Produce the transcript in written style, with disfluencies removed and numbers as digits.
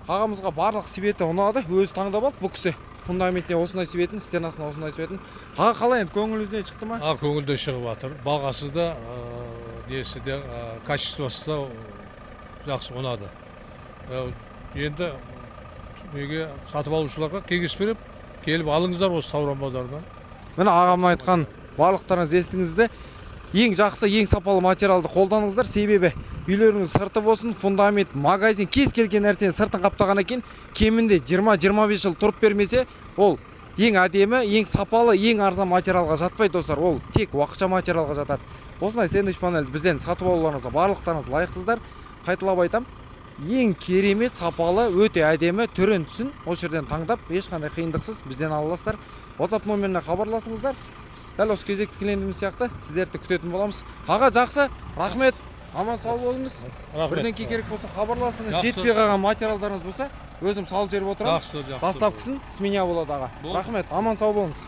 ағамызға барлық себеті ұнады, өзі таңдап алды. Бұл кісі фундаментіне осындай себетін, стенасына осындай себетін. Аға қалай енді көңіліңізден шықты ма? Көңілден шығып жатыр. Бағасы да, несі де, качествосы да жақсы ұнады. Енді неге сатып алушыларға кеңес беріп, келіп алыңыздар осы Сауран базарынан. Міне ағамның айтқан барлықтарыңыз естіңізді. Ең жақсы, ең сапалы материалды қолданыңыздар, себебі үйлеріңіз сырты болсын, фундамент, магазин, кез келген нәрсені сыртын қаптағаннан кейін кемінде 20-25 жыл тұрып бермесе, ол ең әдемі, ең сапалы, ең арзан материалға жатпайды достар. Ол тек уақытша материалға жатады. Осындай сэндвич панельді бізден сатып алуларыңызға барлықтарыңыз лайықсыздар. Қайталап айтам, ең керемет, сапалы, өте әдемі, түрін түсін осы жерден таңдап, ешқандай қиындықсыз бізден ала аласыздар. WhatsApp номеріне хабарласыңыздар. Дәл осы кезекті клиентіміз сияқты сіздерді күтетін боламыз. Аға жақсы, рахмет. Аман сау болыңыз. Бірден керек болса хабарласыңыз. Жетпей қалған материалдарыңыз болса, өзім салып жіберіп отырамын. Жақсы. Бастапқысын с меня болады аға. Рахмет, аман сау болыңыз.